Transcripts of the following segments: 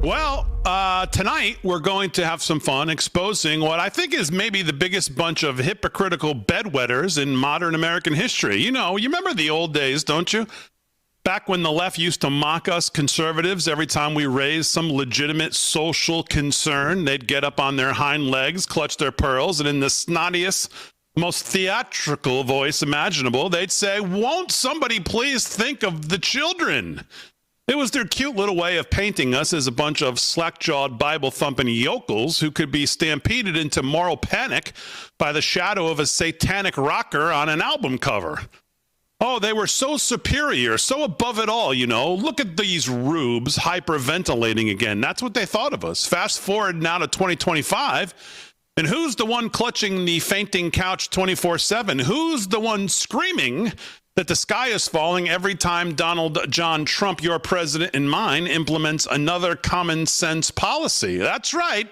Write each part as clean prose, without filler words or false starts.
Well, tonight we're going to have some fun exposing what I think is maybe the biggest bunch of hypocritical bedwetters in modern American history. You know, you remember the old days, don't you? Back when the left used to mock us conservatives every time we raised some legitimate social concern, they'd get up on their hind legs, clutch their pearls, and in the snottiest, most theatrical voice imaginable, they'd say, "Won't somebody please think of the children?" It was their cute little way of painting us as a bunch of slack-jawed, Bible-thumping yokels who could be stampeded into moral panic by the shadow of a satanic rocker on an album cover. Oh, they were so superior, so above it all, you know. Look at these rubes hyperventilating again. That's what they thought of us. Fast forward now to 2025, and who's the one clutching the fainting couch 24/7? Who's the one screaming that the sky is falling every time Donald John Trump, your president and mine, implements another common sense policy? That's right.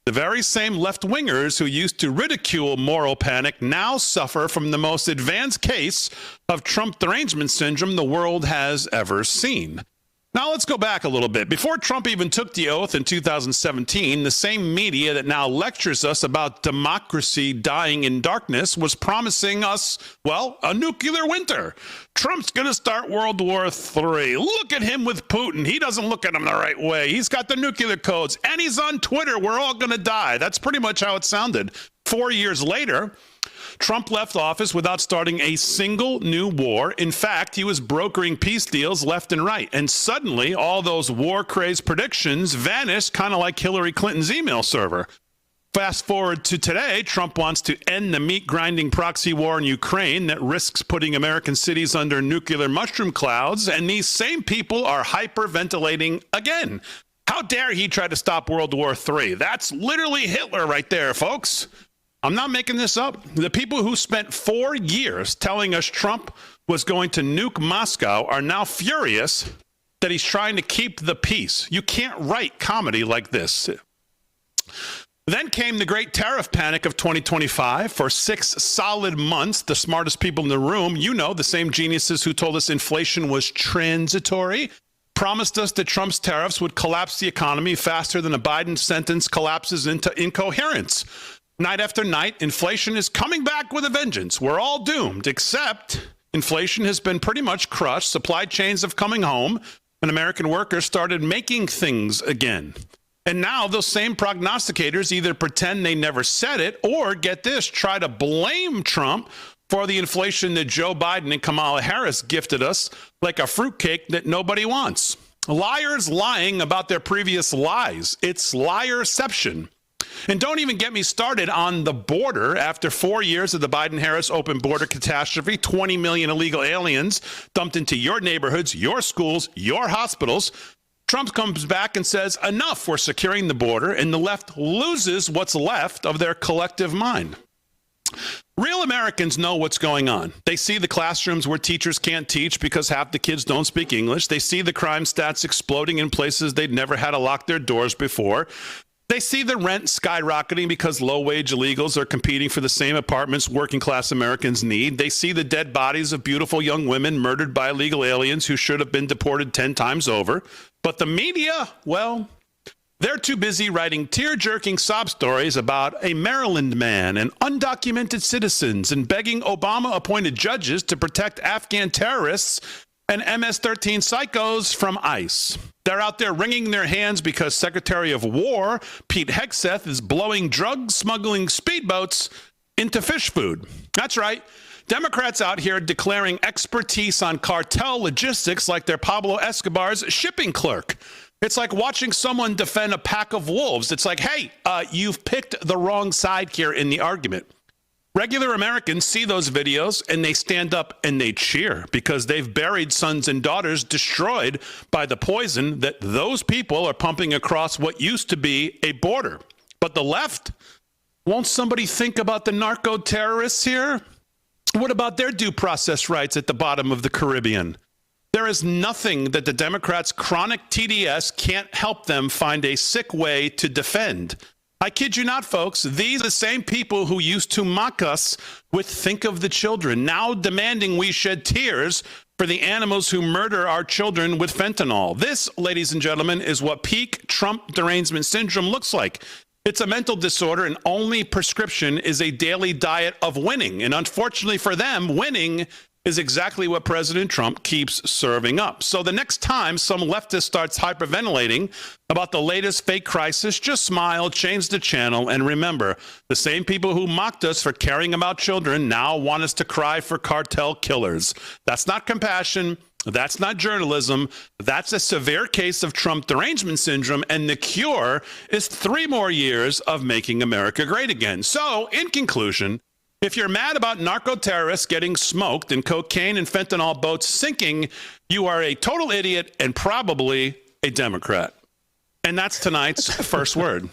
The very same left-wingers who used to ridicule moral panic now suffer from the most advanced case of Trump Derangement Syndrome the world has ever seen. Now let's go back a little bit. Before Trump even took the oath in 2017, the same media that now lectures us about democracy dying in darkness was promising us, well, a nuclear winter. Trump's going to start World War III. Look at him with Putin. He doesn't look at him the right way. He's got the nuclear codes, and he's on Twitter. We're all going to die. That's pretty much how it sounded. 4 years later, Trump left office without starting a single new war. In fact, he was brokering peace deals left and right. And suddenly, all those war-crazed predictions vanished, kind of like Hillary Clinton's email server. Fast forward to today, Trump wants to end the meat-grinding proxy war in Ukraine that risks putting American cities under nuclear mushroom clouds, and these same people are hyperventilating again. How dare he try to stop World War III? That's literally Hitler right there, folks. I'm not making this up. The people who spent 4 years telling us Trump was going to nuke Moscow are now furious that he's trying to keep the peace. You can't write comedy like this. Then came the great tariff panic of 2025. For 6 solid months, the smartest people in the room, you know, the same geniuses who told us inflation was transitory, promised us that Trump's tariffs would collapse the economy faster than a Biden sentence collapses into incoherence. Night after night, inflation is coming back with a vengeance. We're all doomed, except inflation has been pretty much crushed. Supply chains have coming home, and American workers started making things again. And now those same prognosticators either pretend they never said it or, get this, try to blame Trump for the inflation that Joe Biden and Kamala Harris gifted us like a fruitcake that nobody wants. Liars lying about their previous lies. It's liarception. And don't even get me started on the border. After 4 years of the Biden-Harris open border catastrophe, 20 million illegal aliens dumped into your neighborhoods, your schools, your hospitals, Trump comes back and says, enough, we're securing the border, and the left loses what's left of their collective mind. Real Americans know what's going on. They see the classrooms where teachers can't teach because half the kids don't speak English. They see the crime stats exploding in places they'd never had to lock their doors before. They see the rent skyrocketing because low-wage illegals are competing for the same apartments working-class Americans need. They see the dead bodies of beautiful young women murdered by illegal aliens who should have been deported 10 times over. But the media, well, they're too busy writing tear-jerking sob stories about a Maryland man and undocumented citizens and begging Obama-appointed judges to protect Afghan terrorists and MS-13 psychos from ICE. They're out there wringing their hands because Secretary of War Pete Hegseth is blowing drug-smuggling speedboats into fish food. That's right. Democrats out here declaring expertise on cartel logistics like they're Pablo Escobar's shipping clerk. It's like watching someone defend a pack of wolves. It's like, hey, you've picked the wrong side here in the argument. Regular Americans see those videos and they stand up and they cheer because they've buried sons and daughters destroyed by the poison that those people are pumping across what used to be a border. But the left, won't somebody think about the narco terrorists here? What about their due process rights at the bottom of the Caribbean? There is nothing that the Democrats' chronic TDS can't help them find a sick way to defend. I kid you not, folks. These are the same people who used to mock us with "think of the children," now demanding we shed tears for the animals who murder our children with fentanyl. This, ladies and gentlemen, is what peak Trump Derangement Syndrome looks like. It's a mental disorder, and only prescription is a daily diet of winning. And unfortunately for them, winning is exactly what President Trump keeps serving up. So the next time some leftist starts hyperventilating about the latest fake crisis, just smile, change the channel, and remember, the same people who mocked us for caring about children now want us to cry for cartel killers. That's not compassion. That's not journalism. That's a severe case of Trump Derangement Syndrome, and the cure is 3 more years of making America great again. So, in conclusion, if you're mad about narco-terrorists getting smoked and cocaine and fentanyl boats sinking, you are a total idiot and probably a Democrat. And that's tonight's first word.